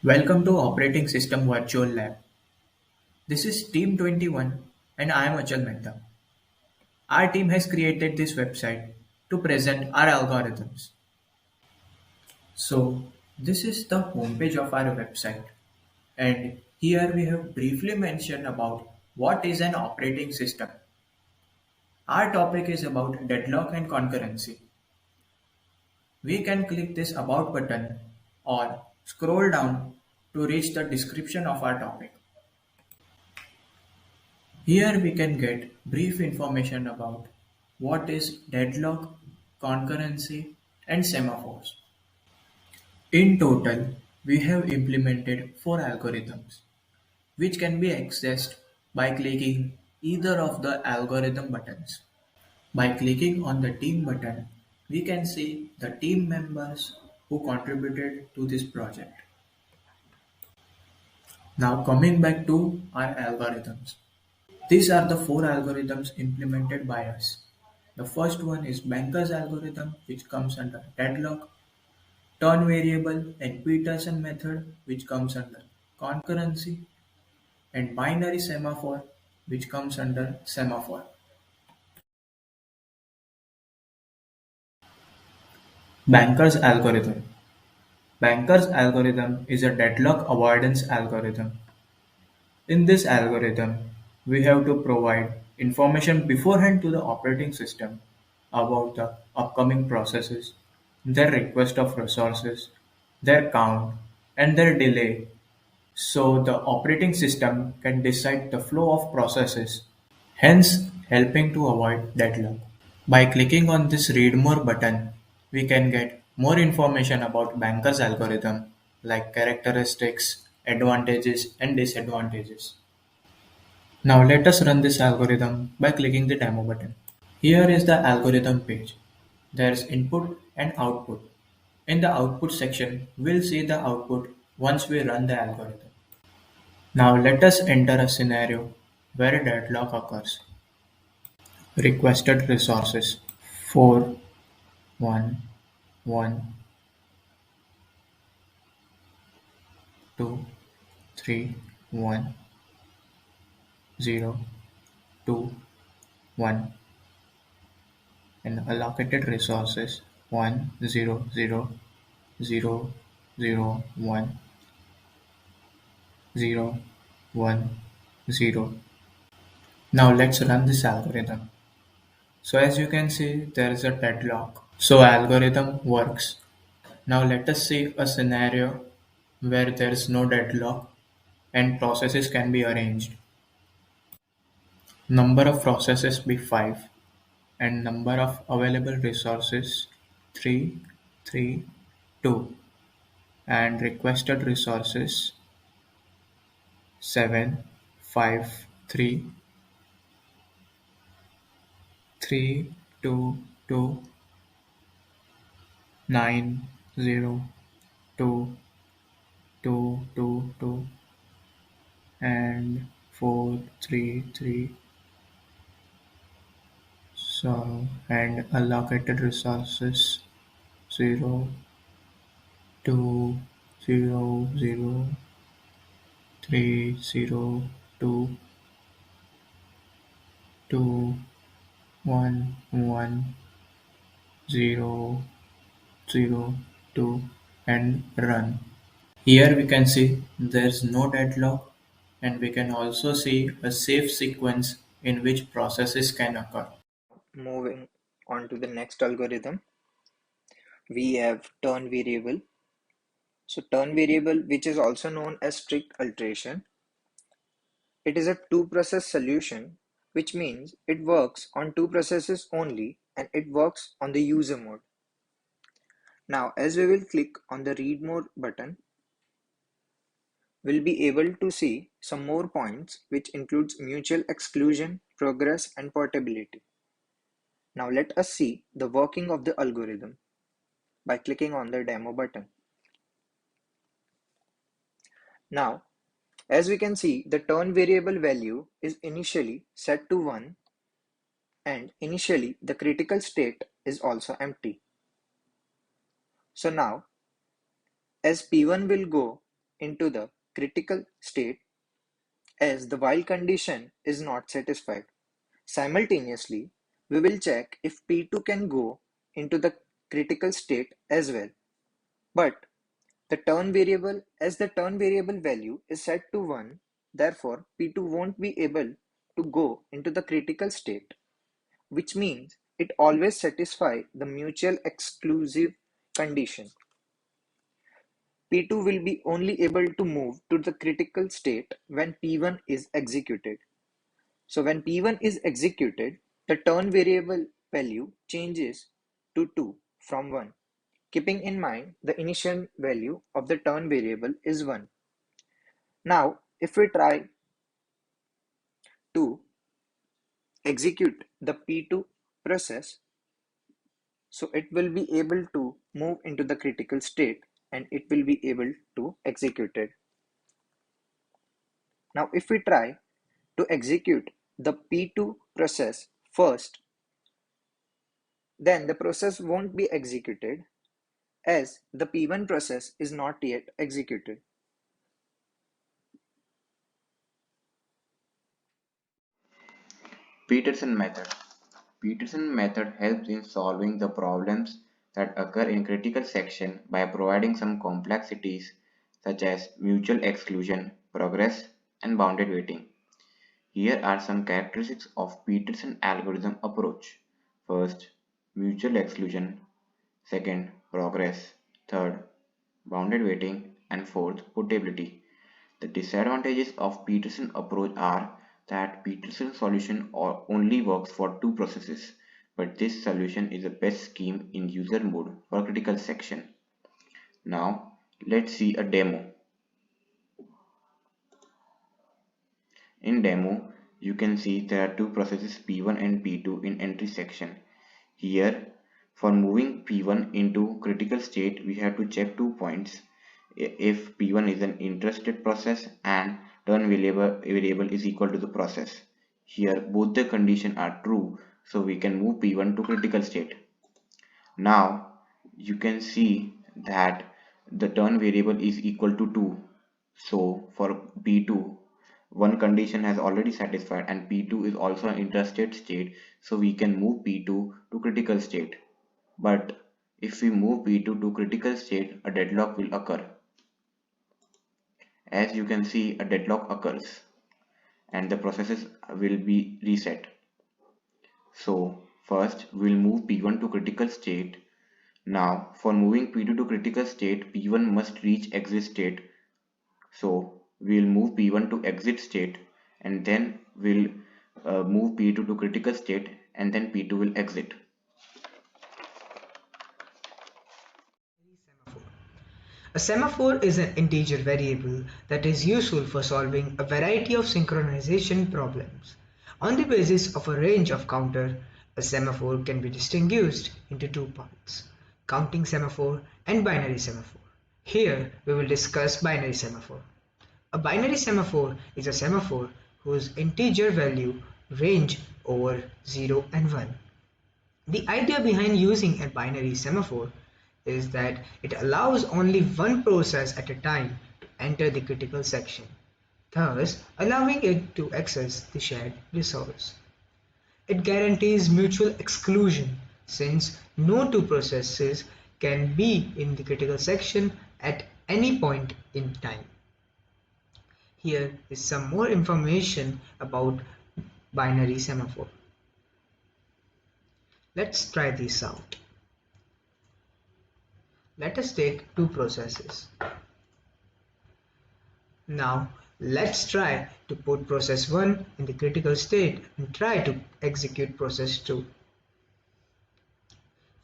Welcome to Operating System Virtual Lab. This is Team 21 and I am Achal Mehta. Our team has created this website to present our algorithms. So, this is the homepage of our website, and here we have briefly mentioned about what is an operating system. Our topic is about deadlock and concurrency. We can click this About button or scroll down to reach the description of our topic. Here we can get brief information about what is deadlock, concurrency, and semaphores. In total, we have implemented 4 algorithms, which can be accessed by clicking either of the algorithm buttons. By clicking on the team button, we can see the team members who contributed to this project. Now coming back to our algorithms. These are the 4 algorithms implemented by us. The first one is Banker's algorithm, which comes under deadlock, turn variable and Peterson method, which comes under concurrency, and binary semaphore, which comes under semaphore. Banker's algorithm. Banker's algorithm is a deadlock avoidance algorithm. In this algorithm, we have to provide information beforehand to the operating system about the upcoming processes, their request of resources, their count, and their delay so the operating system can decide the flow of processes, hence helping to avoid deadlock. By clicking on this Read More button, we can get more information about Banker's algorithm like characteristics, advantages, and disadvantages. Now let us run this algorithm by clicking the demo button. Here is the algorithm page. There's input and output. In the output section, we'll see the output once we run the algorithm. Now let us enter a scenario where a deadlock occurs. Requested resources 4, 1, 1, 2, 3, 1, 0, 2, 1, and allocated resources 1, 0, 0, 0, 0, 1, 0, 1, 0. Now let's run this algorithm. So as you can see, there is a deadlock. So algorithm works. Now let us see a scenario where there is no deadlock and processes can be arranged. Number of processes be 5 and number of available resources 3, 3, 2 and requested resources 7, 5, 3, 3, 2, 2, 9, 0, 2, 2, 2, 2 and 4, 3, 3. So and allocated resources 0, 2, 0, 0, 3, 0, 2, 2, 1, 1, 0, 0, 2 and run. Here we can see there's no deadlock and we can also see a safe sequence in which processes can occur. Moving on to the next algorithm, we have turn variable. So turn variable, which is also known as strict iteration, it is a two-process solution, which means it works on two processes only and it works on the user mode. Now, as we will click on the read more button, we'll be able to see some more points, which includes mutual exclusion, progress, and portability. Now let us see the working of the algorithm by clicking on the demo button. Now, as we can see, the turn variable value is initially set to 1 and initially the critical state is also empty. So now, as P1 will go into the critical state as the while condition is not satisfied. Simultaneously, we will check if P2 can go into the critical state as well. But the turn variable value is set to 1, therefore P2 won't be able to go into the critical state, which means it always satisfies the mutual exclusive condition. P2 will be only able to move to the critical state when P1 is executed. So when P1 is executed, the turn variable value changes to 2 from 1. Keeping in mind the initial value of the turn variable is 1. Now, if we try to execute the P2 process, so it will be able to move into the critical state and it will be able to execute it. Now, if we try to execute the P2 process first, then the process won't be executed as the P1 process is not yet executed. Peterson method. Peterson method helps in solving the problems that occur in critical section by providing some complexities such as mutual exclusion, progress, and bounded waiting. Here are some characteristics of Peterson algorithm approach. First, mutual exclusion. Second, progress. Third, bounded waiting. And fourth, portability. The disadvantages of Peterson approach are that Peterson solution only works for two processes, but this solution is the best scheme in user mode for critical section. Now, let's see a demo. In demo, you can see there are two processes P1 and P2 in entry section. Here, for moving P1 into critical state, we have to check 2 points. If P1 is an interested process and turn variable is equal to the process. Here, both the conditions are true, so we can move P1 to critical state. Now, you can see that the turn variable is equal to 2. So, for P2, one condition has already satisfied and P2 is also an interested state, so we can move P2 to critical state. But if we move P2 to critical state, a deadlock will occur. As you can see, a deadlock occurs and the processes will be reset. So first we'll move P1 to critical state. Now for moving P2 to critical state, P1 must reach exit state. So we'll move P1 to exit state and then we'll move P2 to critical state and then P2 will exit. A semaphore is an integer variable that is useful for solving a variety of synchronization problems. On the basis of a range of counter, a semaphore can be distinguished into two parts: counting semaphore and binary semaphore. Here we will discuss binary semaphore. A binary semaphore is a semaphore whose integer value range over 0 and 1. The idea behind using a binary semaphore is that it allows only one process at a time to enter the critical section, thus allowing it to access the shared resource. It guarantees mutual exclusion since no two processes can be in the critical section at any point in time. Here is some more information about binary semaphore. Let's try this out. Let us take two processes. Now let's try to put process 1 in the critical state and try to execute process 2.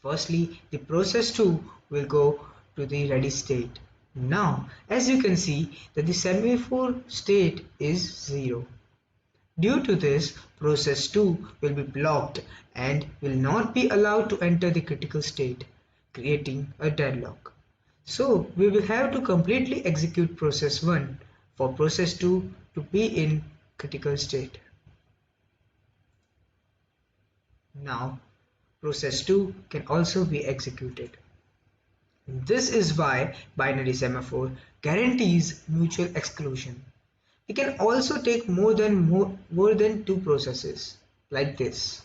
Firstly, the process 2 will go to the ready state. Now, as you can see that the semaphore state is 0. Due to this, process 2 will be blocked and will not be allowed to enter the critical state, creating a deadlock. So we will have to completely execute process 1 for process 2 to be in critical state. Now process 2 can also be executed. This is why binary semaphore guarantees mutual exclusion. We can also take more than two processes, like this.